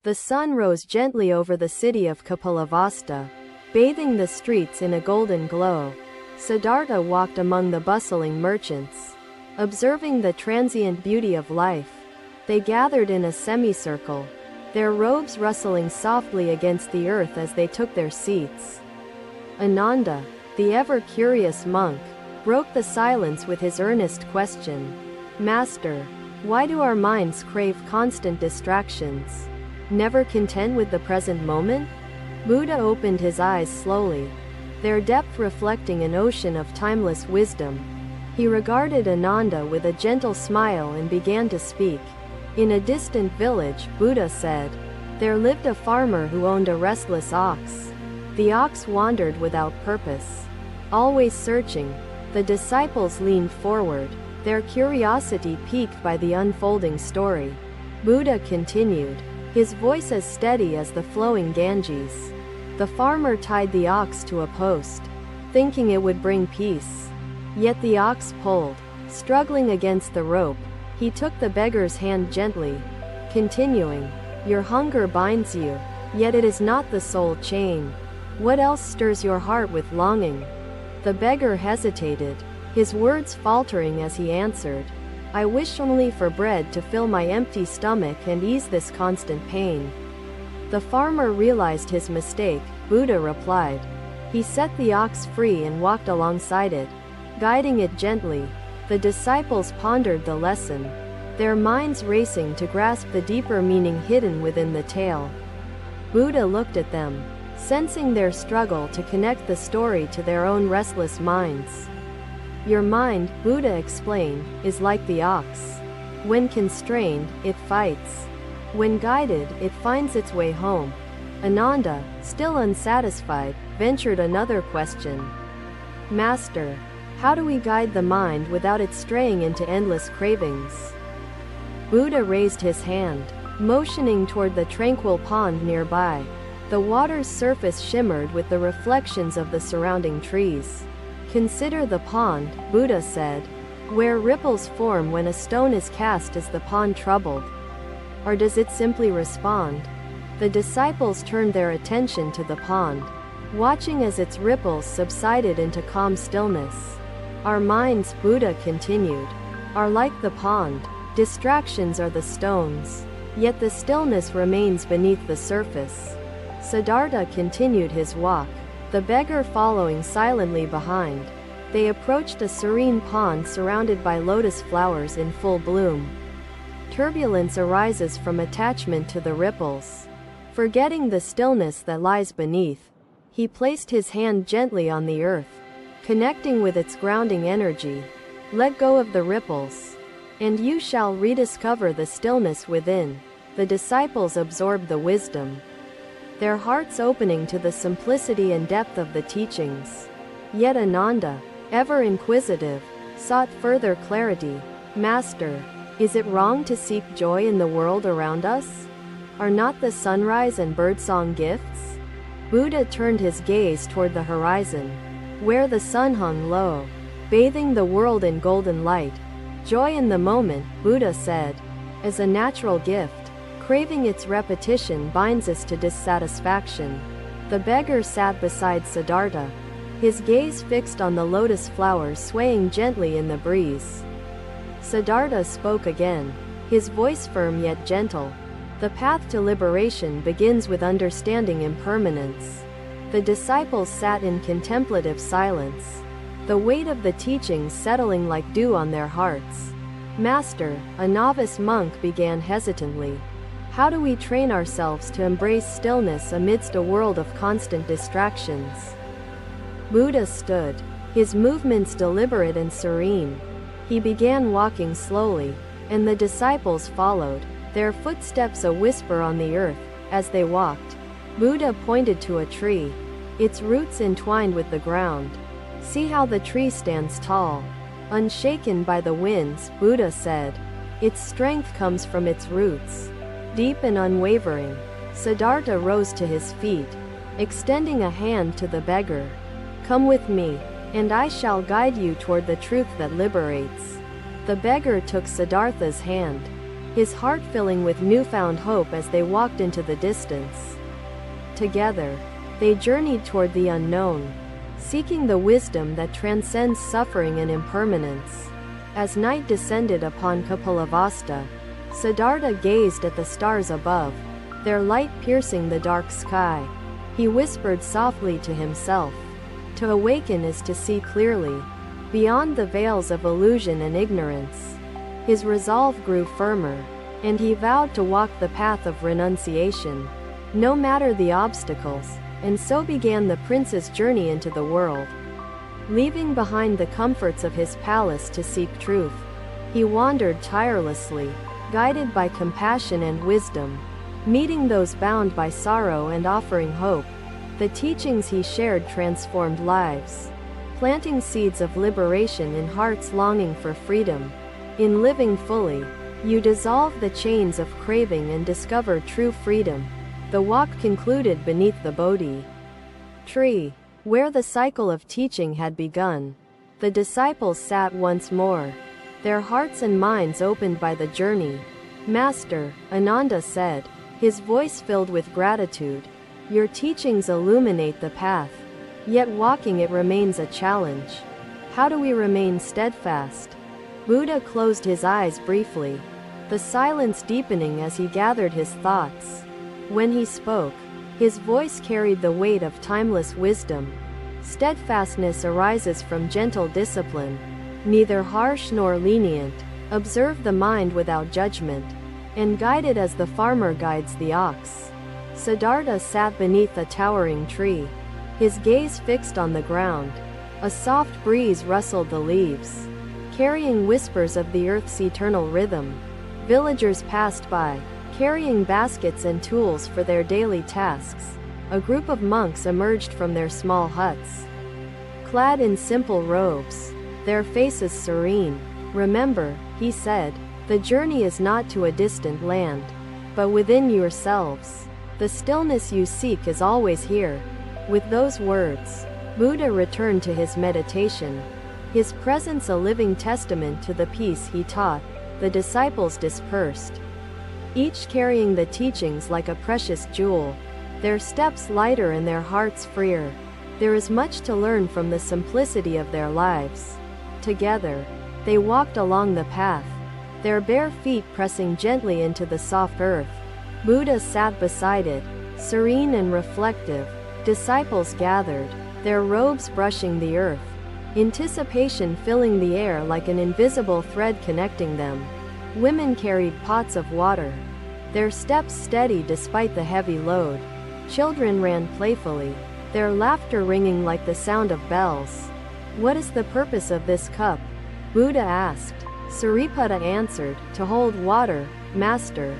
The sun rose gently over the city of Kapilavastu, bathing the streets in a golden glow. Siddhartha walked among the bustling merchants, observing the transient beauty of life. They gathered in a semicircle, their robes rustling softly against the earth as they took their seats. Ananda, the ever-curious monk, broke the silence with his earnest question. Master, why do our minds crave constant distractions, never content with the present moment? Buddha opened his eyes slowly, their depth reflecting an ocean of timeless wisdom. He regarded Ananda with a gentle smile and began to speak. In a distant village, Buddha said, there lived a farmer who owned a restless ox. The ox wandered without purpose, always searching. The disciples leaned forward, their curiosity piqued by the unfolding story. Buddha continued, his voice as steady as the flowing Ganges. The farmer tied the ox to a post, thinking it would bring peace. Yet the ox pulled, struggling against the rope. He took the beggar's hand gently, continuing, your hunger binds you, yet it is not the sole chain. What else stirs your heart with longing? The beggar hesitated, his words faltering as he answered, I wish only for bread to fill my empty stomach and ease this constant pain. The farmer realized his mistake. Buddha replied. He set the ox free and walked alongside it, guiding it gently. The disciples pondered the lesson, their minds racing to grasp the deeper meaning hidden within the tale. Buddha looked at them, sensing their struggle to connect the story to their own restless minds. Your mind, Buddha explained, is like the ox. When constrained, it fights. When guided, it finds its way home. Ananda, still unsatisfied, ventured another question. Master, how do we guide the mind without it straying into endless cravings? Buddha raised his hand, motioning toward the tranquil pond nearby. The water's surface shimmered with the reflections of the surrounding trees. Consider the pond, Buddha said. Where ripples form when a stone is cast, is the pond troubled? Or does it simply respond? The disciples turned their attention to the pond, watching as its ripples subsided into calm stillness. Our minds, Buddha continued, are like the pond. Distractions are the stones, yet the stillness remains beneath the surface. Siddhartha continued his walk, the beggar following silently behind. They approached a serene pond surrounded by lotus flowers in full bloom. Turbulence arises from attachment to the ripples. Forgetting the stillness that lies beneath, he placed his hand gently on the earth, connecting with its grounding energy. Let go of the ripples, and you shall rediscover the stillness within. The disciples absorbed the wisdom, their hearts opening to the simplicity and depth of the teachings. Yet Ananda, ever inquisitive, sought further clarity. Master, is it wrong to seek joy in the world around us? Are not the sunrise and birdsong gifts? Buddha turned his gaze toward the horizon, where the sun hung low, bathing the world in golden light. Joy in the moment, Buddha said, is a natural gift. Craving its repetition binds us to dissatisfaction. The beggar sat beside Siddhartha, his gaze fixed on the lotus flowers swaying gently in the breeze. Siddhartha spoke again, his voice firm yet gentle. The path to liberation begins with understanding impermanence. The disciples sat in contemplative silence, the weight of the teachings settling like dew on their hearts. Master, a novice monk began hesitantly. How do we train ourselves to embrace stillness amidst a world of constant distractions? Buddha stood, his movements deliberate and serene. He began walking slowly, and the disciples followed, their footsteps a whisper on the earth. As they walked, Buddha pointed to a tree, its roots entwined with the ground. See how the tree stands tall, unshaken by the winds, Buddha said. Its strength comes from its roots, deep and unwavering. Siddhartha rose to his feet, extending a hand to the beggar. Come with me, and I shall guide you toward the truth that liberates. The beggar took Siddhartha's hand, his heart filling with newfound hope as they walked into the distance. Together, they journeyed toward the unknown, seeking the wisdom that transcends suffering and impermanence. As night descended upon Kapilavastu, Siddhartha gazed at the stars above, their light piercing the dark sky. He whispered softly to himself, "To awaken is to see clearly, beyond the veils of illusion and ignorance." His resolve grew firmer, and he vowed to walk the path of renunciation, no matter the obstacles, and so began the prince's journey into the world. Leaving behind the comforts of his palace to seek truth, he wandered tirelessly, guided by compassion and wisdom, meeting those bound by sorrow and offering hope. The teachings he shared transformed lives, planting seeds of liberation in hearts longing for freedom. In living fully, you dissolve the chains of craving and discover true freedom. The walk concluded beneath the Bodhi tree, where the cycle of teaching had begun. The disciples sat once more, their hearts and minds opened by the journey. "Master," Ananda said, his voice filled with gratitude, "your teachings illuminate the path, yet walking it remains a challenge. How do we remain steadfast?" Buddha closed his eyes briefly, the silence deepening as he gathered his thoughts. When he spoke, his voice carried the weight of timeless wisdom. Steadfastness arises from gentle discipline, neither harsh nor lenient. Observe the mind without judgment, and guide it as the farmer guides the ox. Siddhartha sat beneath a towering tree, his gaze fixed on the ground. A soft breeze rustled the leaves, carrying whispers of the earth's eternal rhythm. Villagers passed by, carrying baskets and tools for their daily tasks. A group of monks emerged from their small huts, clad in simple robes, their faces serene. "Remember," he said, "the journey is not to a distant land, but within yourselves. The stillness you seek is always here." With those words, Buddha returned to his meditation, his presence a living testament to the peace he taught. The disciples dispersed, each carrying the teachings like a precious jewel, their steps lighter and their hearts freer. There is much to learn from the simplicity of their lives. Together, they walked along the path, their bare feet pressing gently into the soft earth. Buddha sat beside it, serene and reflective. Disciples gathered, their robes brushing the earth, anticipation filling the air like an invisible thread connecting them. Women carried pots of water, their steps steady despite the heavy load. Children ran playfully, their laughter ringing like the sound of bells. "What is the purpose of this cup?" Buddha asked. Sariputta answered, "To hold water, Master."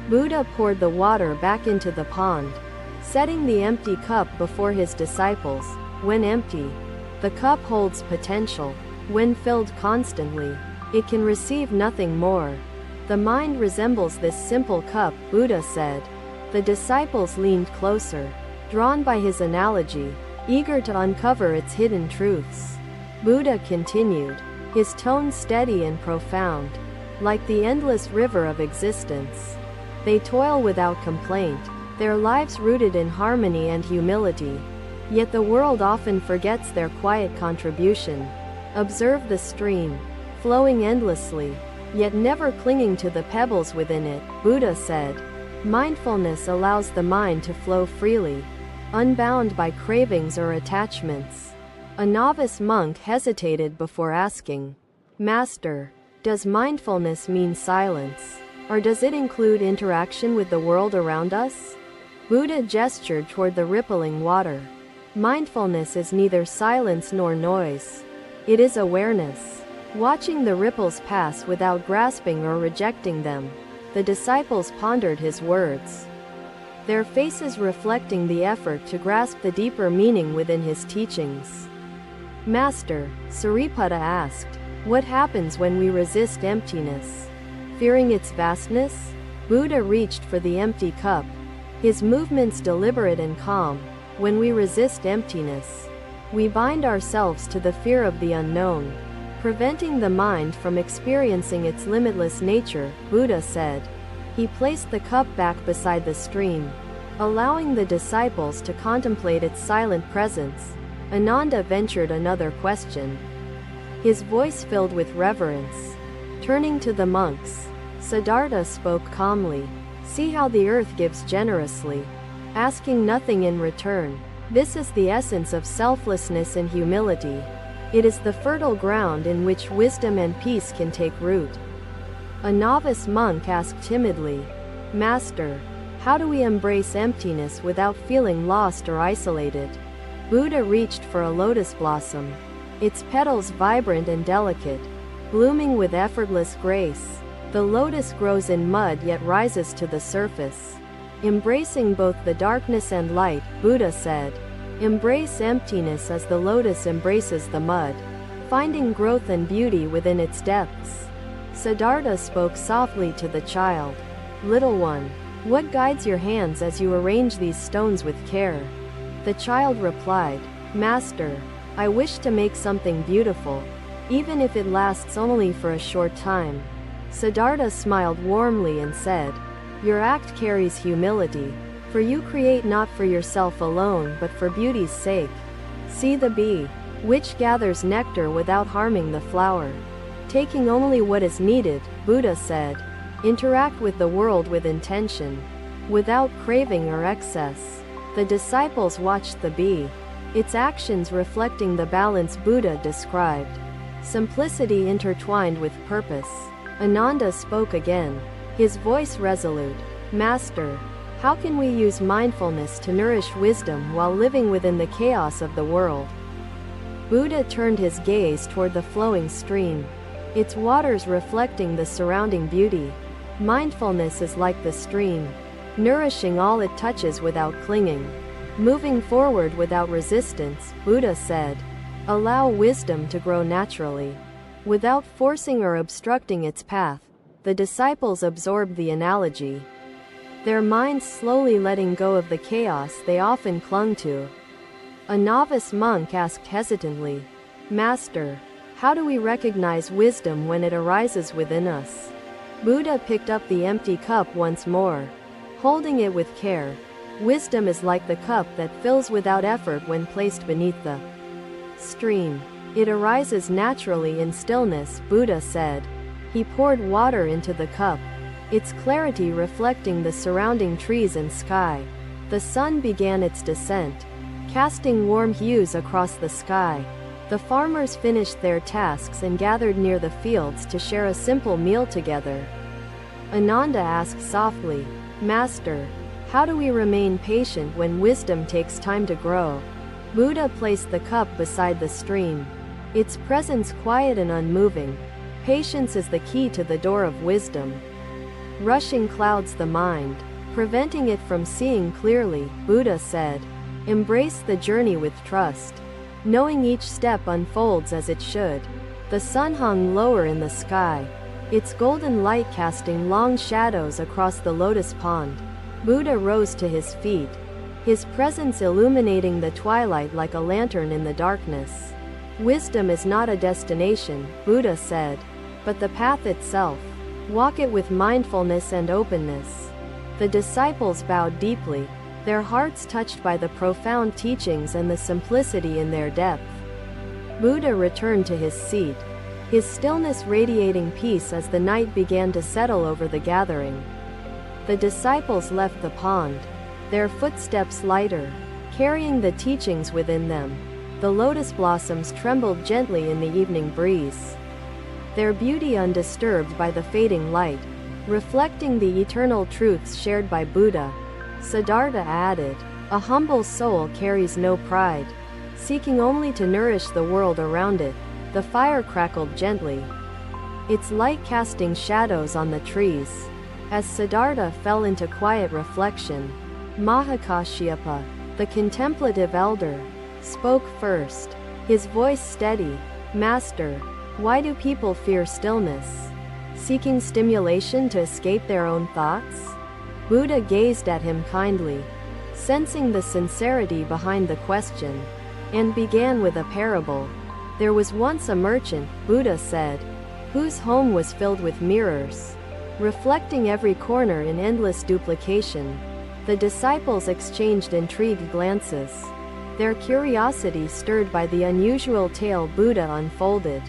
Buddha poured the water back into the pond, setting the empty cup before his disciples. When empty, the cup holds potential. When filled constantly, it can receive nothing more. The mind resembles this simple cup, Buddha said. The disciples leaned closer, drawn by his analogy, eager to uncover its hidden truths. Buddha continued, his tone steady and profound, like the endless river of existence. They toil without complaint, their lives rooted in harmony and humility. Yet the world often forgets their quiet contribution. Observe the stream, flowing endlessly, yet never clinging to the pebbles within it, Buddha said. Mindfulness allows the mind to flow freely, unbound by cravings or attachments. A novice monk hesitated before asking, "Master, does mindfulness mean silence, or does it include interaction with the world around us?" Buddha gestured toward the rippling water. Mindfulness is neither silence nor noise. It is awareness, watching the ripples pass without grasping or rejecting them. The disciples pondered his words, their faces reflecting the effort to grasp the deeper meaning within his teachings. "Master," Sariputta asked, "what happens when we resist emptiness, fearing its vastness?" Buddha reached for the empty cup, his movements deliberate and calm. When we resist emptiness, we bind ourselves to the fear of the unknown. preventing the mind from experiencing its limitless nature, Buddha said. He placed the cup back beside the stream, allowing the disciples to contemplate its silent presence. Ananda ventured another question, his voice filled with reverence. Turning to the monks, Siddhartha spoke calmly. See how the earth gives generously, asking nothing in return. This is the essence of selflessness and humility. It is the fertile ground in which wisdom and peace can take root. A novice monk asked timidly, Master, how do we embrace emptiness without feeling lost or isolated? Buddha reached for a lotus blossom, its petals vibrant and delicate, blooming with effortless grace. The lotus grows in mud yet rises to the surface, embracing both the darkness and light. Buddha said, embrace emptiness as the lotus embraces the mud, finding growth and beauty within its depths. Siddhartha spoke softly to the child. Little one, what guides your hands as you arrange these stones with care? The child replied, Master, I wish to make something beautiful, even if it lasts only for a short time. Siddhartha smiled warmly and said, your act carries humility, for you create not for yourself alone but for beauty's sake. See the bee, which gathers nectar without harming the flower, taking only what is needed. Buddha said, interact with the world with intention, without craving or excess. The disciples watched the bee, its actions reflecting the balance Buddha described. Simplicity intertwined with purpose. Ananda spoke again, his voice resolute. Master, how can we use mindfulness to nourish wisdom while living within the chaos of the world? Buddha turned his gaze toward the flowing stream, its waters reflecting the surrounding beauty. Mindfulness is like the stream, nourishing all it touches without clinging, moving forward without resistance. Buddha said, allow wisdom to grow naturally, without forcing or obstructing its path. The disciples absorbed the analogy, their minds slowly letting go of the chaos they often clung to. A novice monk asked hesitantly, Master, how do we recognize wisdom when it arises within us? Buddha picked up the empty cup once more, holding it with care. Wisdom is like the cup that fills without effort when placed beneath the stream. It arises naturally in stillness, Buddha said. He poured water into the cup, its clarity reflecting the surrounding trees and sky. The sun began its descent, casting warm hues across the sky. The farmers finished their tasks and gathered near the fields to share a simple meal together. Ananda asked softly, Master, how do we remain patient when wisdom takes time to grow? Buddha placed the cup beside the stream, its presence quiet and unmoving. Patience is the key to the door of wisdom. Rushing clouds the mind, preventing it from seeing clearly. Buddha said, embrace the journey with trust, knowing each step unfolds as it should. The sun hung lower in the sky, its golden light casting long shadows across the lotus pond. Buddha rose to his feet, his presence illuminating the twilight like a lantern in the darkness. Wisdom is not a destination, Buddha said, but the path itself. Walk it with mindfulness and openness. The disciples bowed deeply, their hearts touched by the profound teachings and the simplicity in their depth. Buddha returned to his seat, his stillness radiating peace as the night began to settle over the gathering. The disciples left the pond, their footsteps lighter, carrying the teachings within them. The lotus blossoms trembled gently in the evening breeze, their beauty undisturbed by the fading light, reflecting the eternal truths shared by Buddha. Siddhartha added, a humble soul carries no pride, seeking only to nourish the world around it. The fire crackled gently, its light casting shadows on the trees. As Siddhartha fell into quiet reflection, Mahakashyapa, the contemplative elder, spoke first, his voice steady. Master, why do people fear stillness? Seeking stimulation to escape their own thoughts? Buddha gazed at him kindly, sensing the sincerity behind the question, and began with a parable. There was once a merchant, Buddha said, whose home was filled with mirrors, reflecting every corner in endless duplication. The disciples exchanged intrigued glances, their curiosity stirred by the unusual tale Buddha unfolded.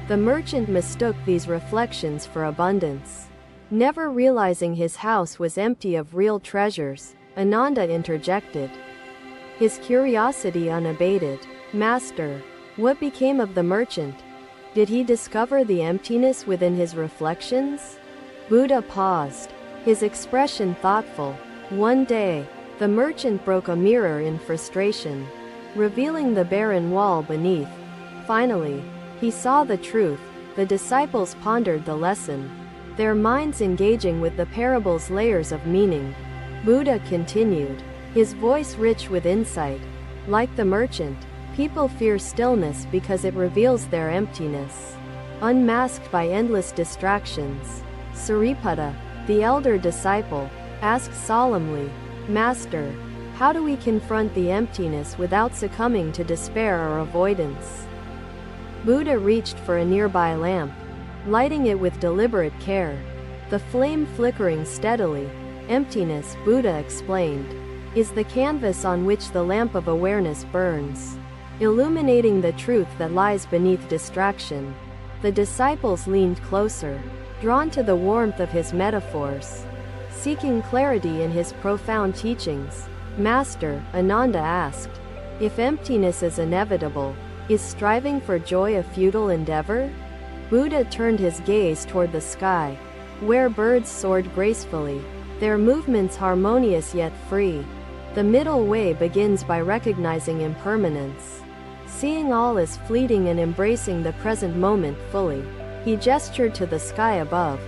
The merchant mistook these reflections for abundance. Never realizing his house was empty of real treasures, Ananda interjected, his curiosity unabated. Master, what became of the merchant? Did he discover the emptiness within his reflections? Buddha paused, his expression thoughtful. One day, the merchant broke a mirror in frustration, revealing the barren wall beneath. Finally, he saw the truth. The disciples pondered the lesson, their minds engaging with the parable's layers of meaning. Buddha continued, his voice rich with insight. Like the merchant, people fear stillness because it reveals their emptiness, unmasked by endless distractions. Sariputta, the elder disciple, asked solemnly, Master, how do we confront the emptiness without succumbing to despair or avoidance? Buddha reached for a nearby lamp, lighting it with deliberate care, the flame flickering steadily. Emptiness, Buddha explained, is the canvas on which the lamp of awareness burns, illuminating the truth that lies beneath distraction. The disciples leaned closer, drawn to the warmth of his metaphors, seeking clarity in his profound teachings. Master, Ananda asked, if emptiness is inevitable, is striving for joy a futile endeavor? Buddha turned his gaze toward the sky, where birds soared gracefully, their movements harmonious yet free. The middle way begins by recognizing impermanence, seeing all as fleeting and embracing the present moment fully. He gestured to the sky above,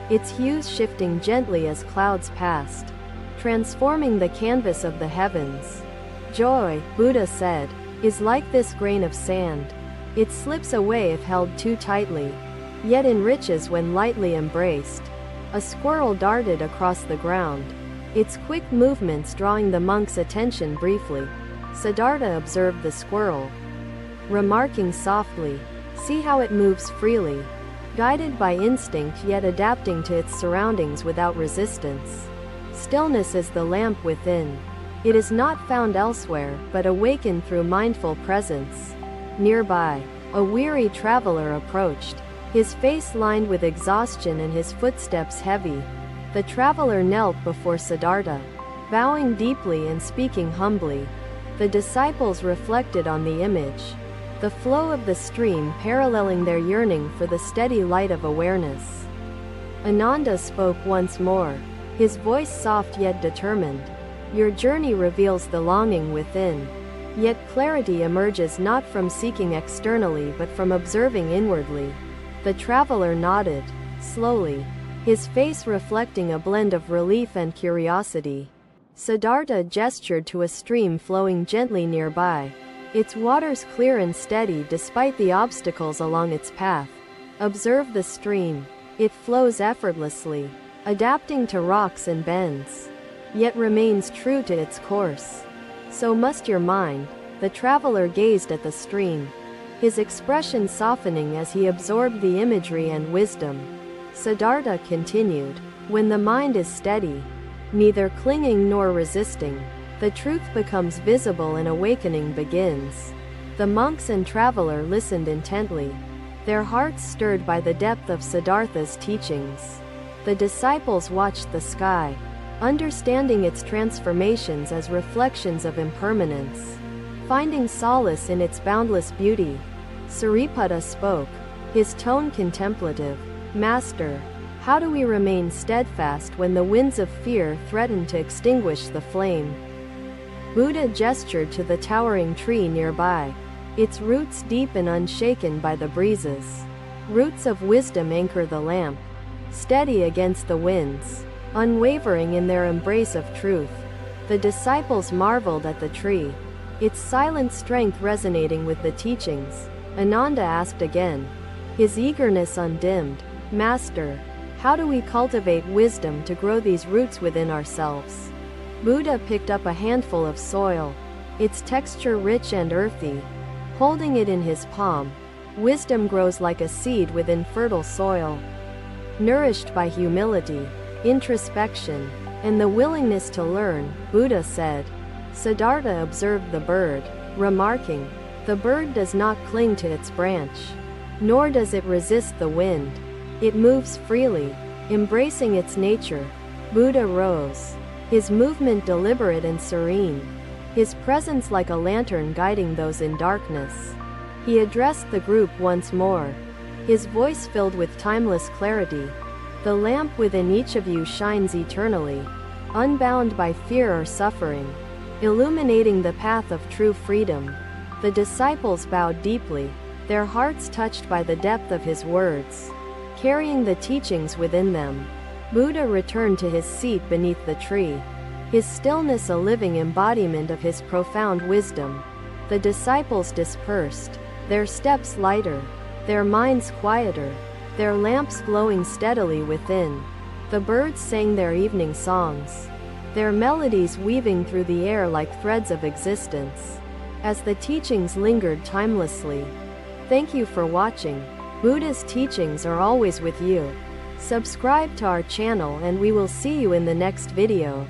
its hues shifting gently as clouds passed, transforming the canvas of the heavens. Joy, Buddha said, is like this grain of sand. It slips away if held too tightly, yet enriches when lightly embraced. A squirrel darted across the ground, its quick movements drawing the monk's attention briefly. Siddhartha observed the squirrel, remarking softly, see how it moves freely, guided by instinct yet adapting to its surroundings without resistance. Stillness is the lamp within. It is not found elsewhere, but awakened through mindful presence. Nearby, a weary traveler approached, his face lined with exhaustion and his footsteps heavy. The traveler knelt before Siddhartha, bowing deeply and speaking humbly. The disciples reflected on the image, the flow of the stream paralleling their yearning for the steady light of awareness. Ananda spoke once more, his voice soft yet determined. Your journey reveals the longing within, yet clarity emerges not from seeking externally but from observing inwardly. The traveler nodded, slowly, his face reflecting a blend of relief and curiosity. Siddhartha gestured to a stream flowing gently nearby, its waters clear and steady despite the obstacles along its path. Observe the stream. It flows effortlessly, adapting to rocks and bends, yet remains true to its course. So must your mind. The traveler gazed at the stream, his expression softening as he absorbed the imagery and wisdom. Siddhartha continued, when the mind is steady, neither clinging nor resisting, the truth becomes visible and awakening begins. The monks and traveler listened intently, their hearts stirred by the depth of Siddhartha's teachings. The disciples watched the sky, understanding its transformations as reflections of impermanence, finding solace in its boundless beauty. Sariputta spoke, his tone contemplative. Master, how do we remain steadfast when the winds of fear threaten to extinguish the flame? Buddha gestured to the towering tree nearby, its roots deep and unshaken by the breezes. Roots of wisdom anchor the lamp, steady against the winds, unwavering in their embrace of truth. The disciples marveled at the tree, its silent strength resonating with the teachings. Ananda asked again, his eagerness undimmed, Master, how do we cultivate wisdom to grow these roots within ourselves? Buddha picked up a handful of soil, its texture rich and earthy, Holding it in his palm, wisdom grows like a seed within fertile soil. Nourished by humility, introspection, and the willingness to learn, Buddha said. Siddhartha observed the bird, remarking, "The bird does not cling to its branch, nor does it resist the wind. It moves freely, embracing its nature." Buddha rose, his movement deliberate and serene, his presence like a lantern guiding those in darkness. He addressed the group once more, his voice filled with timeless clarity. "The lamp within each of you shines eternally, unbound by fear or suffering, illuminating the path of true freedom." The disciples bowed deeply, their hearts touched by the depth of his words. Carrying the teachings within them, Buddha returned to his seat beneath the tree, his stillness a living embodiment of his profound wisdom. The disciples dispersed, their steps lighter, their minds quieter, their lamps glowing steadily within. The birds sang their evening songs, their melodies weaving through the air like threads of existence, as the teachings lingered timelessly. Thank you for watching. Buddha's teachings are always with you. Subscribe to our channel and we will see you in the next video.